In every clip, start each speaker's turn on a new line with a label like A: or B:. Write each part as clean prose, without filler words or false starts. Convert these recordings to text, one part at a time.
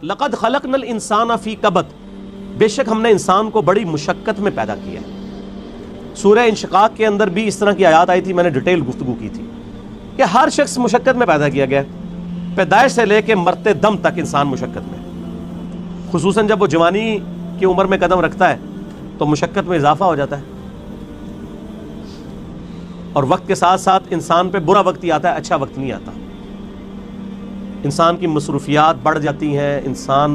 A: لقد خلقنا الانسان فی کبد، بے شک ہم نے انسان کو بڑی مشقت میں پیدا کیا ہے۔ سورہ انشقاق کے اندر بھی اس طرح کی آیات آئی تھی، میں نے ڈیٹیل گفتگو کی تھی کہ ہر شخص مشقت میں پیدا کیا گیا ہے، پیدائش سے لے کے مرتے دم تک انسان مشقت میں، خصوصاً جب وہ جوانی کی عمر میں قدم رکھتا ہے تو مشقت میں اضافہ ہو جاتا ہے، اور وقت کے ساتھ ساتھ انسان پہ برا وقت ہی آتا ہے، اچھا وقت نہیں آتا۔ انسان کی مصروفیات بڑھ جاتی ہیں، انسان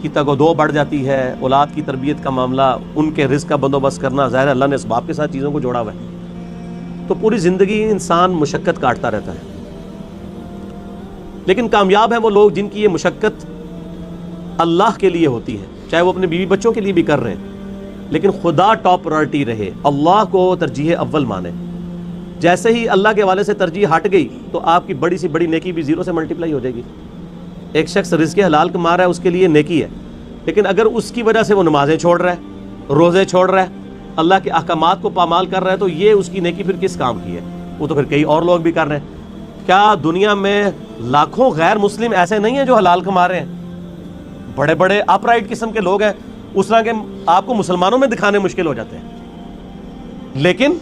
A: کی تگ و دو بڑھ جاتی ہے، اولاد کی تربیت کا معاملہ، ان کے رزق کا بندوبست کرنا، ظاہر اللہ نے اسباب کے ساتھ چیزوں کو جوڑا ہوا ہے، تو پوری زندگی انسان مشقت کاٹتا رہتا ہے۔ لیکن کامیاب ہیں وہ لوگ جن کی یہ مشقت اللہ کے لیے ہوتی ہے، چاہے وہ اپنے بیوی بچوں کے لیے بھی کر رہے ہیں، لیکن خدا ٹاپ پرائرٹی رہے، اللہ کو ترجیح اول مانے۔ جیسے ہی اللہ کے حوالے سے ترجیح ہٹ گئی تو آپ کی بڑی سی بڑی نیکی بھی زیرو سے ملٹیپلائی ہو جائے گی۔ ایک شخص رزق حلال کما رہا ہے، اس کے لیے نیکی ہے، لیکن اگر اس کی وجہ سے وہ نمازیں چھوڑ رہا ہے، روزے چھوڑ رہا ہے، اللہ کے احکامات کو پامال کر رہا ہے، تو یہ اس کی نیکی پھر کس کام کی ہے؟ وہ تو پھر کئی اور لوگ بھی کر رہے ہیں۔ کیا دنیا میں لاکھوں غیر مسلم ایسے نہیں ہیں جو حلال کما رہے ہیں؟ بڑے بڑے اپ رائٹ قسم کے لوگ ہیں، اس طرح کے آپ کو مسلمانوں میں دکھانے مشکل ہو جاتے ہیں، لیکن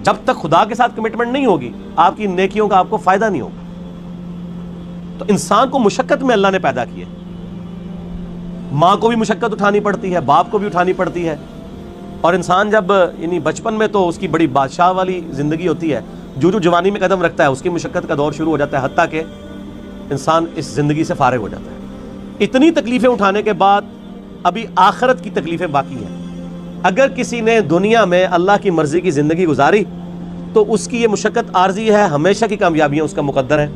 A: جب تک خدا کے ساتھ کمٹمنٹ نہیں ہوگی آپ کی نیکیوں کا آپ کو فائدہ نہیں ہوگا۔ تو انسان کو مشقت میں اللہ نے پیدا کیا، ماں کو بھی مشقت اٹھانی پڑتی ہے، باپ کو بھی اٹھانی پڑتی ہے، اور انسان جب یعنی بچپن میں تو اس کی بڑی بادشاہ والی زندگی ہوتی ہے، جو جوانی میں قدم رکھتا ہے اس کی مشقت کا دور شروع ہو جاتا ہے، حتیٰ کہ انسان اس زندگی سے فارغ ہو جاتا ہے۔ اتنی تکلیفیں اٹھانے کے بعد ابھی آخرت کی تکلیفیں باقی ہیں۔ اگر کسی نے دنیا میں اللہ کی مرضی کی زندگی گزاری تو اس کی یہ مشقت عارضی ہے، ہمیشہ کی کامیابیاں اس کا مقدر ہیں،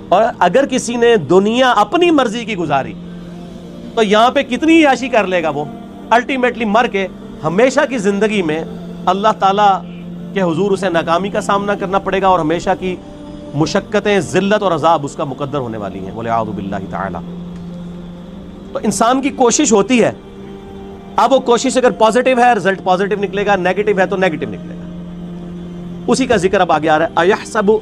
A: اور اگر کسی نے دنیا اپنی مرضی کی گزاری تو یہاں پہ کتنی عیاشی کر لے گا، وہ الٹیمیٹلی مر کے ہمیشہ کی زندگی میں اللہ تعالیٰ کے حضور اسے ناکامی کا سامنا کرنا پڑے گا، اور ہمیشہ کی مشقتیں، ذلت اور عذاب اس کا مقدر ہونے والی ہیں، وَلِعَاذُ بِاللَّهِ تعالی۔ تو انسان کی کوشش ہوتی ہے، اب وہ کوشش اگر پازیٹیو ہے رزلٹ پازیٹیو نکلے گا، نیگیٹو ہے تو نیگیٹو نکلے گا۔ اسی کا ذکر اب آگے آ رہا ہے، أَيَحْسَبُ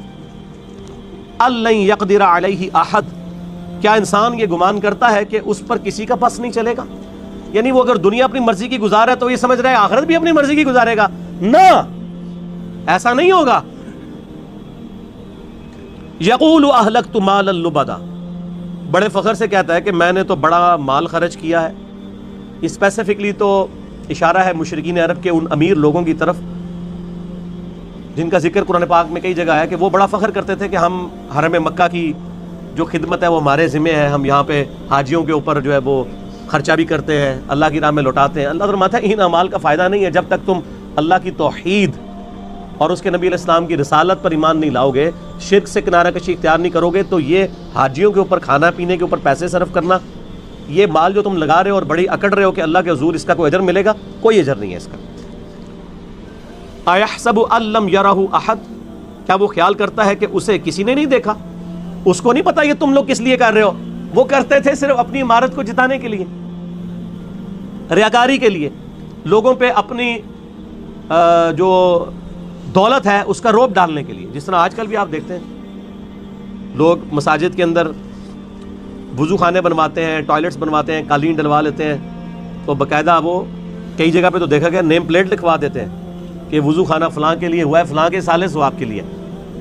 A: أَن لَّن يَقْدِرَ عَلَيْهِ أَحَدٌ، کیا انسان یہ گمان کرتا ہے کہ اس پر کسی کا بس نہیں چلے گا؟ یعنی وہ اگر دنیا اپنی مرضی کی گزار ہے تو یہ سمجھ رہا ہے آخرت بھی اپنی مرضی کی گزارے گا؟ نہ، ایسا نہیں ہوگا۔ يَقُولُ أَهْلَكْتُ مَالًا لُبَدًا، بڑے فخر سے کہتا ہے کہ میں نے تو بڑا مال خرچ کیا ہے۔ اسپیسیفکلی تو اشارہ ہے مشرکین عرب کے ان امیر لوگوں کی طرف جن کا ذکر قرآن پاک میں کئی جگہ ہے، کہ وہ بڑا فخر کرتے تھے کہ ہم حرم مکہ کی جو خدمت ہے وہ ہمارے ذمہ ہے، ہم یہاں پہ حاجیوں کے اوپر جو ہے وہ خرچہ بھی کرتے ہیں، اللہ کی راہ میں لوٹاتے ہیں۔ اللہ فرماتا ہے ان اعمال کا فائدہ نہیں ہے جب تک تم اللہ کی توحید اور اس کے نبی علیہ السلام کی رسالت پر ایمان نہیں لاؤ گے، شرک سے کنارہ کشی اختیار نہیں کرو گے، تو یہ حاجیوں کے اوپر کھانا پینے کے اوپر پیسے صرف کرنا، یہ مال جو تم لگا رہے ہو اور بڑی اکڑ رہے ہو کہ اللہ کے حضور اس کا کوئی اجر ملے گا، کوئی اجر نہیں ہے اس کا۔ أَيَحْسَبُ أَن لَّمْ يَرَهُ أَحَدٌ، کیا وہ خیال کرتا ہے کہ اسے کسی نے نہیں دیکھا؟ اس کو نہیں پتا یہ تم لوگ کس لیے کر رہے ہو، وہ کرتے تھے صرف اپنی عمارت کو جتانے کے لیے، ریاکاری کے لیے، لوگوں پہ اپنی جو دولت ہے اس کا روب ڈالنے کے لیے۔ جس طرح آج کل بھی آپ دیکھتے ہیں لوگ مساجد کے اندر وضو خانے بنواتے ہیں، ٹوائلٹس بنواتے ہیں، قالین ڈلوا لیتے ہیں، تو باقاعدہ وہ کئی جگہ پہ تو دیکھا گیا نیم پلیٹ لکھوا دیتے ہیں کہ وضو خانہ فلاں کے لیے ہوا ہے، فلاں کے سالے ثواب کے لیے۔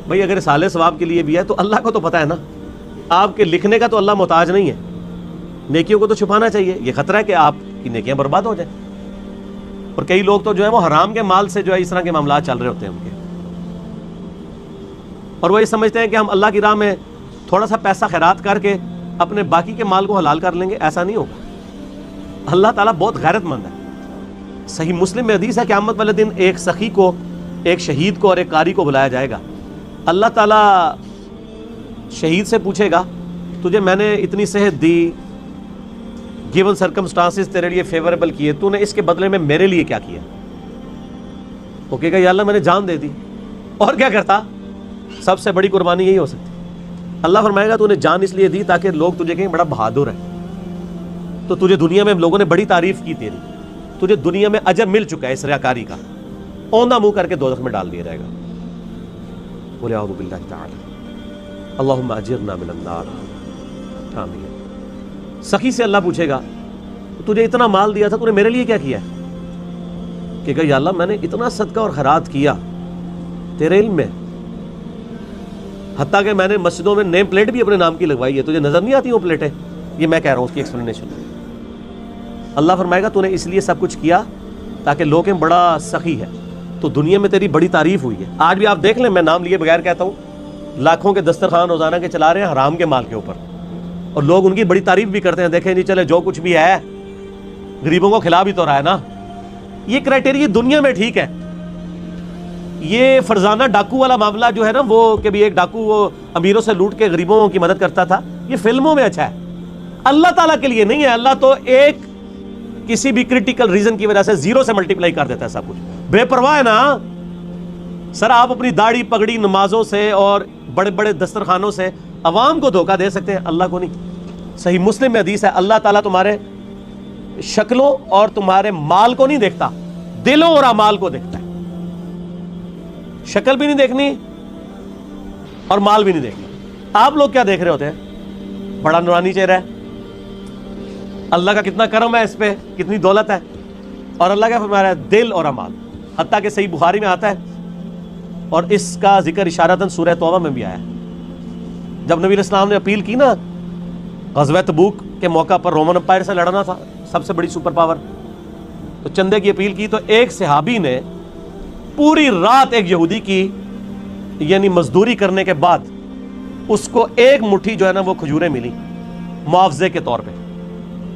A: بھئی اگر سالے ثواب کے لیے بھی ہے تو اللہ کو تو پتہ ہے نا، آپ کے لکھنے کا تو اللہ محتاج نہیں ہے، نیکیوں کو تو چھپانا چاہیے، یہ خطرہ ہے کہ آپ کی نیکیاں برباد ہو جائیں۔ اور کئی لوگ تو جو ہے وہ حرام کے مال سے جو ہے اس طرح کے معاملات چل رہے ہوتے ہیں ان کے، اور وہ یہ سمجھتے ہیں کہ ہم اللہ کی راہ میں تھوڑا سا پیسہ خیرات کر کے اپنے باقی کے مال کو حلال کر لیں گے، ایسا نہیں ہوگا۔ اللہ تعالیٰ بہت غیرت مند ہے۔ صحیح مسلم میں حدیث ہے قیامت والے دن ایک سخی کو، ایک شہید کو اور ایک قاری کو بلایا جائے گا۔ اللہ تعالیٰ شہید سے پوچھے گا تجھے میں نے اتنی صحت دی، گیون سرکمسٹانسز تیرے لیے فیوریبل کیے، تو نے اس کے بدلے میں میرے لیے کیا کیا؟ وہ کہے گا یا اللہ میں نے جان دے دی، اور کیا کرتا؟ سب سے بڑی قربانی یہی ہو سکتی۔ اللہ فرمائے گا تو نے جان اس لیے دی تاکہ لوگ تجھے کہیں بڑا بہادر ہے، تو تجھے دنیا میں لوگوں نے بڑی تعریف کی تیری، تجھے دنیا میں اجر مل چکا ہے اس ریاکاری کا، اوندا منہ کر کے دوزخ میں ڈال دیا جائے گا۔ وَلِعَاذُ بِاللَّهِ تَعَالَى اللہم اجرنا من النار، آمین۔ سخی سے اللہ پوچھے گا تجھے اتنا مال دیا تھا تو نے میرے لیے کیا کیا ہے؟ کہ یا اللہ میں نے اتنا صدقہ اور خیرات کیا تیرے علم میں، حتیٰ کہ میں نے مسجدوں میں نیم پلیٹ بھی اپنے نام کی لگوائی ہے، تجھے نظر نہیں آتی وہ پلیٹیں؟ یہ میں کہہ رہا ہوں اس کی ایکسپلینیشن۔ اللہ فرمائے گا تو نے اس لیے سب کچھ کیا تاکہ لوگ کہیں بڑا سخی ہے، تو دنیا میں تیری بڑی تعریف ہوئی ہے۔ آج بھی آپ دیکھ لیں، میں نام لیے بغیر کہتا ہوں، لاکھوں کے دسترخوان روزانہ کے چلا رہے ہیں حرام کے مال کے اوپر، اور لوگ ان کی بڑی تعریف بھی کرتے ہیں، دیکھیں جی چلے جو کچھ بھی ہے غریبوں کو کھلا بھی تو رہا ہے نا۔ یہ کرائٹیریا دنیا میں ٹھیک ہے۔ یہ فرزانہ ڈاکو والا معاملہ جو ہے نا، وہ کہ بھی ایک ڈاکو وہ امیروں سے لوٹ کے غریبوں کی مدد کرتا تھا، یہ فلموں میں اچھا ہے، اللہ تعالیٰ کے لیے نہیں ہے۔ اللہ تو ایک کسی بھی کریٹیکل ریزن کی وجہ سے زیرو سے ملٹیپلائی کر دیتا ہے سب کچھ، بے پرواہ ہے نا۔ سر آپ اپنی داڑھی پگڑی نمازوں سے اور بڑے بڑے دسترخوانوں سے عوام کو دھوکہ دے سکتے ہیں، اللہ کو نہیں۔ صحیح مسلم میں حدیث ہے، اللہ تعالیٰ تمہارے شکلوں اور تمہارے مال کو نہیں دیکھتا، دلوں اور اعمال کو دیکھتا ہے۔ شکل بھی نہیں دیکھنی اور مال بھی نہیں دیکھنا۔ آپ لوگ کیا دیکھ رہے ہوتے ہیں؟ بڑا نورانی چہرہ ہے، اللہ کا کتنا کرم ہے اس پہ، کتنی دولت ہے، اور اللہ کا فرما رہا ہے دل اور اعمال۔ حتیٰ کہ صحیح بخاری میں آتا ہے، اور اس کا ذکر اشارتاً سورہ توبہ میں بھی آیا ہے۔ جب نبی علیہ السلام نے اپیل کی نا غزوہ تبوک کے موقع پر، رومن امپائر سے لڑنا تھا، سب سے بڑی سپر پاور، تو چندے کی اپیل کی، تو ایک صحابی نے پوری رات ایک یہودی کی یعنی مزدوری کرنے کے بعد اس کو ایک مٹھی جو ہے نا وہ کھجوریں ملی معاوضے کے طور پہ۔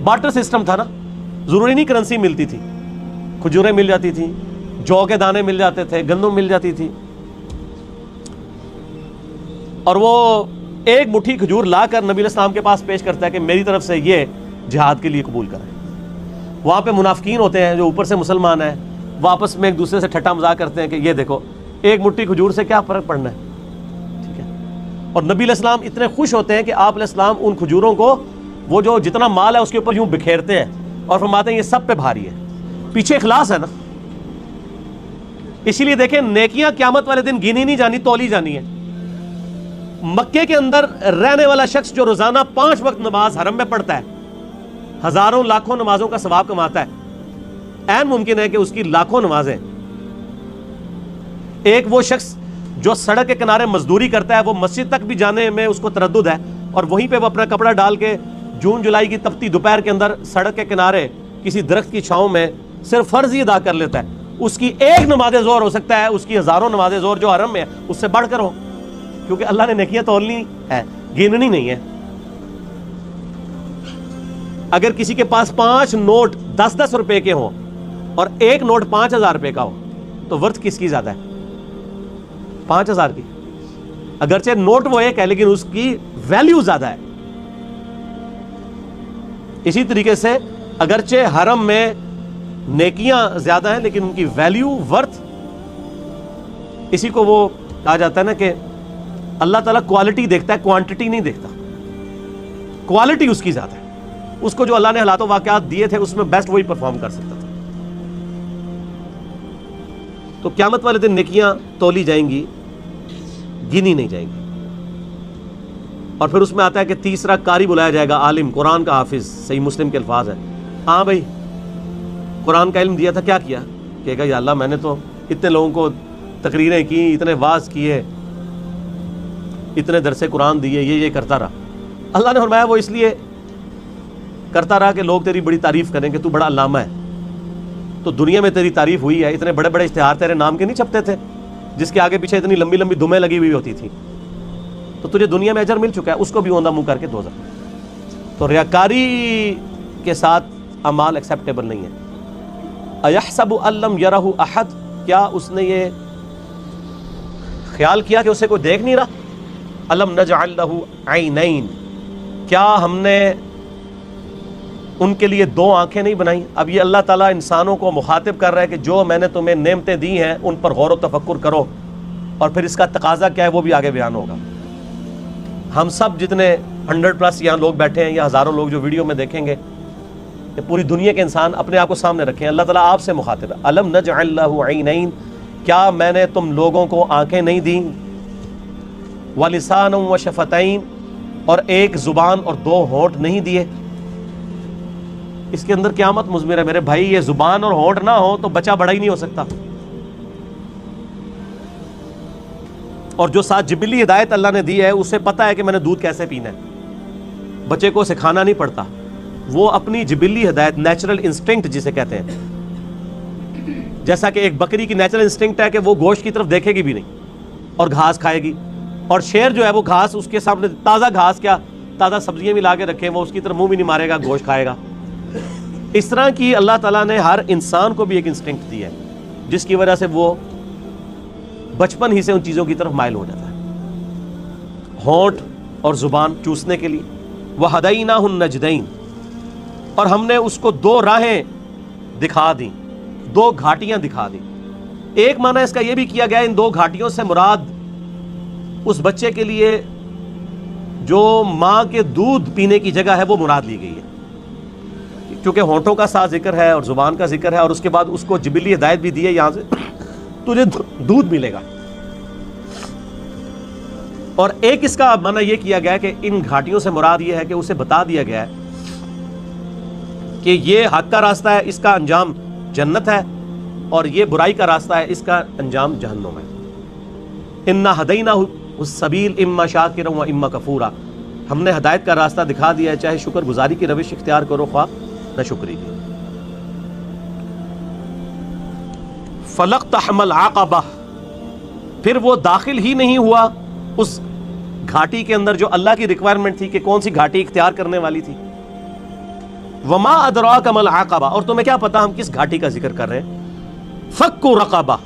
A: بارٹر سسٹم تھا نا، ضروری نہیں کرنسی ملتی تھی، کھجوریں مل جاتی تھی، جو کے دانے مل جاتے تھے، گندم مل جاتی تھی، اور وہ ایک مٹھی کھجور لا کر نبی علیہ السلام کے پاس پیش کرتا ہے کہ میری طرف سے یہ جہاد کے لیے قبول کریں۔ وہاں پہ منافقین ہوتے ہیں جو اوپر سے مسلمان ہیں، وہ آپس میں ایک دوسرے سے ٹھٹا مذاق کرتے ہیں کہ یہ دیکھو ایک مٹھی کھجور سے کیا فرق پڑنا ہے، ٹھیک ہے۔ اور نبی علیہ السلام اتنے خوش ہوتے ہیں کہ آپ علیہ السلام ان کھجوروں کو وہ جو جتنا مال ہے اس کے اوپر یوں بکھیرتے ہیں اور فرماتے ہیں یہ سب پہ بھاری ہے، پیچھے اخلاص ہے نا۔ اسی لیے دیکھیں نیکیاں قیامت والے دن گنی نہیں جانی، تولی جانی ہے۔ مکے کے اندر رہنے والا شخص جو روزانہ 5 وقت نماز حرم میں پڑھتا ہے، ہزاروں لاکھوں نمازوں کا ثواب کماتا ہے، عین ممکن ہے کہ اس کی لاکھوں نمازیں، ایک وہ شخص جو سڑک کے کنارے مزدوری کرتا ہے، وہ مسجد تک بھی جانے میں اس کو تردد ہے، اور وہیں پہ وہ اپنا کپڑا ڈال کے جون جولائی کی تپتی دوپہر کے اندر سڑک کے کنارے کسی درخت کی چھاؤں میں صرف فرض ہی ادا کر لیتا ہے، اس کی ایک نماز ظہر ہو سکتا ہے اس کی ہزاروں نماز ظہر جو حرم میں ہے اس سے بڑھ کر ہو، کیونکہ اللہ نے نیکیاں تولنی ہے، گننی نہیں ہے۔ اگر کسی کے پاس 5 نوٹ 10-10 روپے کے ہوں اور ایک نوٹ 5000 روپے کا ہو تو ورتھ کس کی زیادہ ہے؟ 5000 کی۔ اگرچہ نوٹ وہ ایک ہے لیکن اس کی ویلیو زیادہ ہے۔ اسی طریقے سے اگرچہ حرم میں نیکیاں زیادہ ہیں لیکن ان کی ویلیو ورتھ، اسی کو وہ کہا جاتا ہے نا کہ اللہ تعالیٰ کوالٹی دیکھتا ہے، کوانٹٹی نہیں دیکھتا، کوالٹی اس کی زیادہ ہے۔ اس کو جو اللہ نے حالات و واقعات دیے تھے اس میں بیسٹ وہی پرفارم کر سکتا تھا۔ تو قیامت والے دن نیکیاں تولی جائیں گی، گنی نہیں جائیں گی۔ اور پھر اس میں آتا ہے کہ تیسرا قاری بلایا جائے گا، عالم، قرآن کا حافظ، صحیح مسلم کے الفاظ ہیں۔ ہاں بھائی قرآن کا علم دیا تھا، کیا کیا؟ کہے گا یا اللہ میں نے تو اتنے لوگوں کو تقریریں کی، اتنے واعظ کیے، اتنے درس قرآن دیے، یہ کرتا رہا۔ اللہ نے فرمایا وہ اس لیے کرتا رہا کہ لوگ تیری بڑی تعریف کریں کہ تو بڑا علامہ ہے۔ تو دنیا میں تیری تعریف ہوئی ہے، اتنے بڑے بڑے اشتہار تیرے نام کے نہیں چھپتے تھے جس کے آگے پیچھے اتنی لمبی لمبی دمیں لگی ہوئی ہوتی تھی، تو تجھے دنیا میں اجر مل چکا ہے، اس کو بھی اوندھا منہ کر کے دوزخ۔ تو ریاکاری کے ساتھ اعمال ایکسیپٹیبل نہیں ہے۔ اَيَحْسَبُ أَن لَّمْ يَرَهُ أَحَدٌ، کیا اس نے یہ خیال کیا کہ اسے کوئی دیکھ نہیں رہا؟ أَلَمْ نَجْعَل لَّهُ عَيْنَيْنِ، کیا ہم نے ان کے لیے 2 آنکھیں نہیں بنائیں؟ اب یہ اللہ تعالیٰ انسانوں کو مخاطب کر رہا ہے کہ جو میں نے تمہیں نعمتیں دی ہیں ان پر غور و تفکر کرو، اور پھر اس کا تقاضا کیا ہے وہ بھی آگے بیان ہوگا۔ ہم سب جتنے 100+ یہاں لوگ بیٹھے ہیں یا ہزاروں لوگ جو ویڈیو میں دیکھیں گے، کہ پوری دنیا کے انسان اپنے آپ کو سامنے رکھیں، اللہ تعالیٰ آپ سے مخاطب ہے۔ أَلَمْ نَجْعَل لَّهُ عَيْنَيْنِ، کیا میں نے تم لوگوں کو آنکھیں نہیں دیں؟ وَلِسَانًا وَشَفَتَيْنِ، اور ایک زبان اور 2 ہونٹ نہیں دیے؟ اس کے اندر قیامت مضمر ہے میرے بھائی. یہ زبان اور ہونٹ نہ ہو تو بچہ بڑا ہی نہیں ہو سکتا. اور جو ساتھ جبلی ہدایت اللہ نے دی ہے اسے پتا ہے کہ میں نے دودھ کیسے پینا ہے. بچے کو سکھانا نہیں پڑتا, وہ اپنی جبلی ہدایت, نیچرل انسٹنکٹ جسے کہتے ہیں, جیسا کہ ایک بکری کی نیچرل انسٹنکٹ ہے کہ وہ گوشت کی طرف دیکھے گی بھی نہیں اور گھاس کھائے گی, اور شیر جو ہے وہ گھاس اس کے سامنے, تازہ گھاس کیا تازہ سبزیاں بھی لا کے رکھے وہ اس کی طرف منہ بھی نہیں مارے گا, گوشت کھائے گا. اس طرح کی اللہ تعالیٰ نے ہر انسان کو بھی ایک انسٹنکٹ دی ہے جس کی وجہ سے وہ بچپن ہی سے ان چیزوں کی طرف مائل ہو جاتا ہے. ہونٹ اور زبان چوسنے کے لیے. وَهَدَيْنَاهُ النَّجْدَيْنِ, اور ہم نے اس کو دو راہیں دکھا دیں, دو گھاٹیاں دکھا دیں. ایک معنی اس کا یہ بھی کیا گیا ان دو گھاٹیوں سے مراد اس بچے کے لیے جو ماں کے دودھ پینے کی جگہ ہے وہ مراد لی گئی ہے, کیونکہ ہونٹوں کا ساتھ ذکر ہے اور زبان کا ذکر ہے, اور اس کے بعد اس کو جبلی ہدایت بھی دی ہے یہاں سے تجھے دودھ ملے گا. اور ایک اس کا معنی یہ کیا گیا کہ ان گھاٹیوں سے مراد یہ ہے کہ اسے بتا دیا گیا ہے کہ یہ حق کا راستہ ہے, اس کا انجام جنت ہے, اور یہ برائی کا راستہ ہے, اس کا انجام جہنم ہے. انا ہدیناہ السبیل اما شاکرا و اما کفورا, ہم نے ہدایت کا راستہ دکھا دیا ہے, چاہے شکر گزاری کی روش اختیار کرو خواہ نہ شکری کی. فلقتحم العقبہ, پھر وہ داخل ہی نہیں ہوا اس گھاٹی کے اندر جو اللہ کی ریکوائرمنٹ تھی کہ کون سی گھاٹی اختیار کرنے والی تھی. وما ادراک ما العقبہ, اور تمہیں کیا پتا ہم کس گھاٹی کا ذکر کر رہے ہیں. فک رقبہ,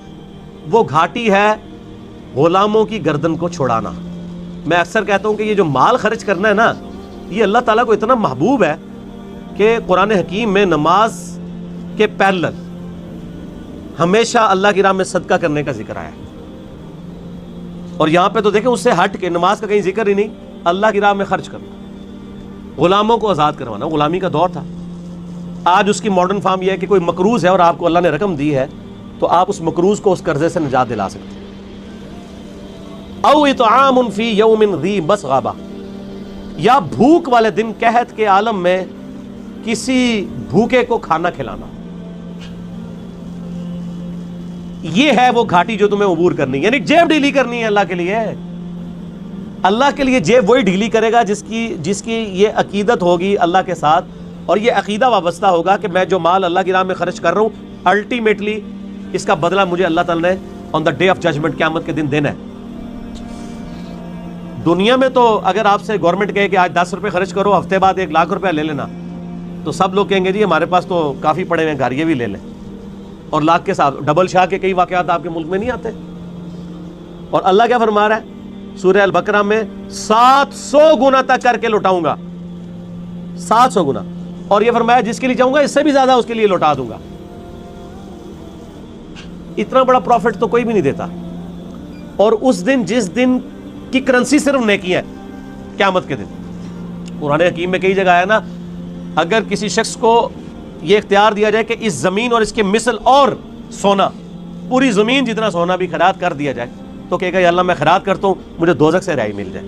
A: وہ گھاٹی ہے غلاموں کی گردن کو چھڑانا. میں اکثر کہتا ہوں کہ یہ جو مال خرچ کرنا ہے نا, یہ اللہ تعالیٰ کو اتنا محبوب ہے کہ قرآن حکیم میں نماز کے پیرلل ہمیشہ اللہ کی راہ میں صدقہ کرنے کا ذکر آیا ہے. اور یہاں پہ تو دیکھیں اس سے ہٹ کے نماز کا کہیں ذکر ہی نہیں, اللہ کی راہ میں خرچ کرنا, غلاموں کو آزاد کروانا. غلامی کا دور تھا, آج اس کی ماڈرن فارم یہ ہے کہ کوئی مقروض ہے اور آپ کو اللہ نے رقم دی ہے تو آپ اس مقروض کو اس قرضے سے نجات دلا سکتے ہیں. او اطعام فی یوم ذی مسغبہ, یا بھوک والے دن قحط کے عالم میں کسی بھوکے کو کھانا کھلانا. یہ ہے وہ گھاٹی جو تمہیں عبور کرنی ہے, یعنی جیب ڈھیلی کرنی ہے اللہ کے لیے. اللہ کے لیے جیب وہی ڈھیلی کرے گا جس کی یہ عقیدت ہوگی اللہ کے ساتھ, اور یہ عقیدہ وابستہ ہوگا کہ میں جو مال اللہ کی راہ میں خرچ کر رہا ہوں الٹیمیٹلی اس کا بدلہ مجھے اللہ تعالیٰ نے آن دا ڈے آف ججمنٹ قیامت کے دن دینا ہے. دنیا میں تو اگر آپ سے گورنمنٹ کہے کہ آج 10 روپے خرچ کرو, ہفتے بعد 1 لاکھ روپے لے لینا, تو سب لوگ کہیں گے جی ہمارے پاس تو کافی پڑے ہوئے ہیں گھر, یہ بھی لے لیں. اور لاکھ کے ساتھ ڈبل شاہ کے کئی واقعات آپ کے ملک میں نہیں آتے. اور اللہ کیا فرما رہا ہے سورہ البقرہ میں, 700 گنا تک کر کے لوٹاؤں گا, 700 گنا. اور یہ فرمایا جس کے لیے چاہوں گا اس سے بھی زیادہ اس کے لیے لوٹا دوں گا. اتنا بڑا پروفٹ تو کوئی بھی نہیں دیتا. اور اس دن جس دن کی کرنسی صرف نیکی ہے قیامت کے دن, قرآن حکیم میں کئی جگہ آیا نا, اگر کسی شخص کو یہ اختیار دیا جائے کہ اس زمین اور اس کے مثل اور سونا, پوری زمین جتنا سونا بھی خیرات کر دیا جائے, تو کہے گا یا اللہ میں خیرات کرتا ہوں مجھے دوزخ سے رہائی مل جائے.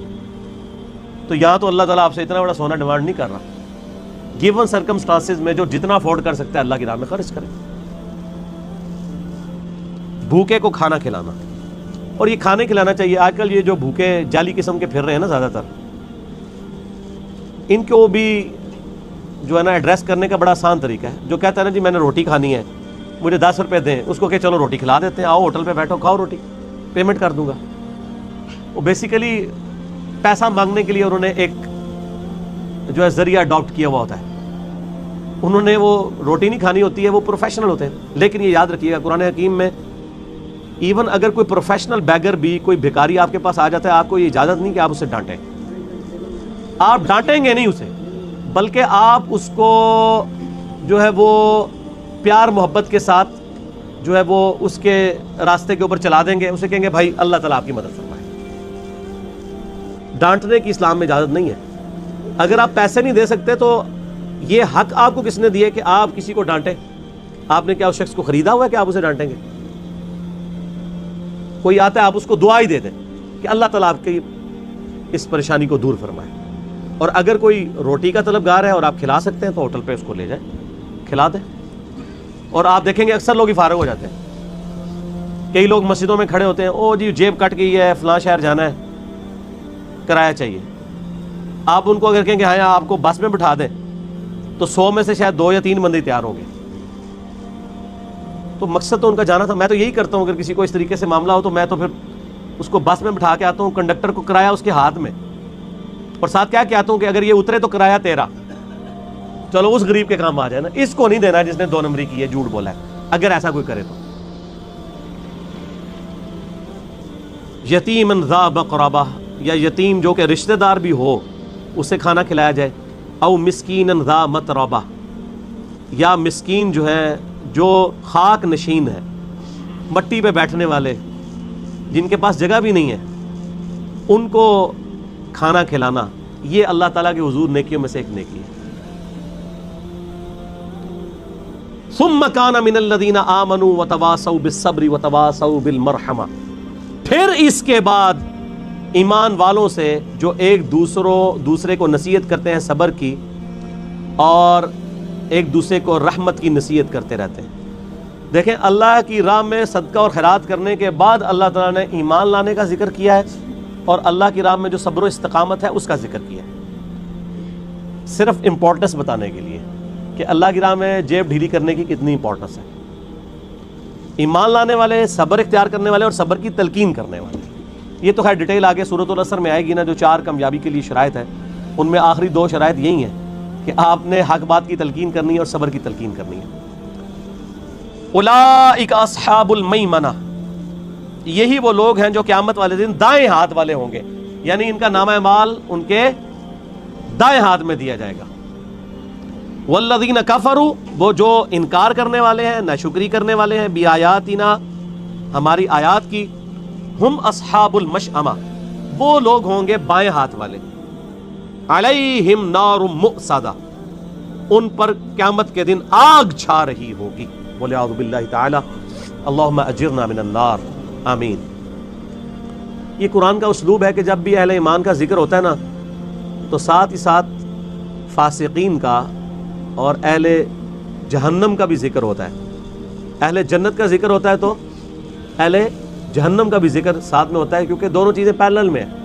A: تو یہاں تو اللہ تعالیٰ آپ سے اتنا بڑا سونا ڈیمانڈ نہیں کر رہا. گیون سرکمسٹانسز میں جو جتنا افورڈ کر سکتا ہے اللہ کی راہ میں خرچ کرے. بھوکے کو کھانا کھلانا, اور یہ کھانے کھلانا چاہیے. آج کل یہ جو بھوکے جعلی قسم کے پھر رہے ہیں نا زیادہ تر, ان کو بھی جو ہے نا ایڈریس کرنے کا بڑا آسان طریقہ ہے. جو کہتا ہے نا جی میں نے روٹی کھانی ہے, مجھے 10 روپے دیں, اس کو کہ چلو روٹی کھلا دیتے ہیں, آؤ ہوٹل پہ بیٹھو کھاؤ روٹی, پیمنٹ کر دوں گا. وہ بیسیکلی پیسہ مانگنے کے لیے انہوں نے ایک جو ہے ذریعہ اڈاپٹ کیا ہوا ہوتا ہے. انہوں نے وہ روٹی نہیں کھانی ہوتی ہے, وہ پروفیشنل ہوتے ہیں. لیکن یہ یاد رکھیے گا قرآن حکیم میں ایون اگر کوئی پروفیشنل بیگر بھی, کوئی بھکاری آپ کے پاس آ جاتا ہے, آپ کو یہ اجازت نہیں کہ آپ اسے ڈانٹیں. آپ ڈانٹیں گے نہیں اسے, بلکہ آپ اس کو جو ہے وہ پیار محبت کے ساتھ جو ہے وہ اس کے راستے کے اوپر چلا دیں گے. اسے کہیں گے بھائی اللہ تعالیٰ آپ کی مدد فرمائے. ڈانٹنے کی اسلام میں اجازت نہیں ہے. اگر آپ پیسے نہیں دے سکتے تو یہ حق آپ کو کس نے دیا کہ آپ کسی کو ڈانٹیں؟ آپ نے کیا اس شخص کو خریدا ہوا ہے کہ آپ اسے ڈانٹیں گے؟ کوئی آتا ہے آپ اس کو دعا ہی دے دیں کہ اللہ تعالیٰ آپ کی اس پریشانی کو دور فرمائے. اور اگر کوئی روٹی کا طلبگار ہے اور آپ کھلا سکتے ہیں تو ہوٹل پہ اس کو لے جائیں. کھلا دیں. اور آپ دیکھیں گے اکثر لوگ ہی فارغ ہو جاتے ہیں. کئی لوگ مسجدوں میں کھڑے ہوتے ہیں, او جی جیب کٹ گئی ہے, فلاں شہر جانا ہے, کرایہ چاہیے. آپ ان کو اگر کہیں کہ ہاں آپ کو بس میں بٹھا دیں تو 100 میں سے شاید 2 یا 3 بندے تیار ہوں گے. تو مقصد تو ان کا جانا تھا. میں تو یہی کرتا ہوں, اگر کسی کو اس طریقے سے معاملہ ہو تو میں تو پھر اس کو بس میں بٹھا کے آتا ہوں, کنڈکٹر کو کرایہ اس کے ہاتھ میں, اور ساتھ کیا کہتا ہوں کہ اگر یہ اترے تو کرایہ تیرا, چلو اس غریب کے کام آ جائے نا, اس کو نہیں دینا جس نے 2 نمبری کی ہے, جھوٹ بولا ہے. اگر ایسا کوئی کرے تو یتیمن ذا مقربہ, یا یتیم جو کہ رشتہ دار بھی ہو اسے کھانا کھلایا جائے. او مسکینن ذا متربہ, یا مسکین جو ہے جو خاک نشین ہے, مٹی پہ بیٹھنے والے, جن کے پاس جگہ بھی نہیں ہے, ان کو کھانا کھلانا, یہ اللہ تعالیٰ کے حضور نیکیوں میں سے ایک نیکی ہے. ثم کان من الذین آمنوا وتواصوا بالصبر وتواصوا بالمرحمہ, پھر اس کے بعد ایمان والوں سے جو ایک دوسرے کو نصیحت کرتے ہیں صبر کی, اور ایک دوسرے کو رحمت کی نصیحت کرتے رہتے ہیں. دیکھیں, اللہ کی راہ میں صدقہ اور خیرات کرنے کے بعد اللہ تعالیٰ نے ایمان لانے کا ذکر کیا ہے, اور اللہ کی راہ میں جو صبر و استقامت ہے اس کا ذکر کیا ہے, صرف امپورٹنس بتانے کے لیے کہ اللہ کی راہ میں جیب ڈھیلی کرنے کی کتنی امپورٹنس ہے. ایمان لانے والے, صبر اختیار کرنے والے, اور صبر کی تلقین کرنے والے, یہ تو خیر ڈیٹیل آگے سورۃ العصر میں آئے گی نا. جو 4 کامیابی کے لیے شرائط ہے, ان میں آخری 2 شرائط یہی ہیں کہ آپ نے حق بات کی تلقین کرنی ہے اور صبر کی تلقین کرنی ہے. اولئک اصحاب المیمنہ, یہی وہ لوگ ہیں جو قیامت والے دن دائیں ہاتھ والے ہوں گے, یعنی ان کا نامہ اعمال ان کے دائیں ہاتھ میں دیا جائے گا. والذین کفروا, وہ جو انکار کرنے والے ہیں, ناشکری کرنے والے ہیں, بآیاتنا, ہماری آیات کی, ہم اصحاب المشأمہ, وہ لوگ ہوں گے بائیں ہاتھ والے, علیہم نار مؤصدہ, ان پر قیامت کے دن آگ چھا رہی ہوگی. والعیاذ باللہ تعالی, اللہم اجرنا من النار, آمین. یہ قرآن کا اسلوب ہے کہ جب بھی اہل ایمان کا ذکر ہوتا ہے نا, تو ساتھ ہی ساتھ فاسقین کا اور اہل جہنم کا بھی ذکر ہوتا ہے. اہل جنت کا ذکر ہوتا ہے تو اہل جہنم کا بھی ذکر ساتھ میں ہوتا ہے, کیونکہ دونوں چیزیں پیرلل میں ہیں.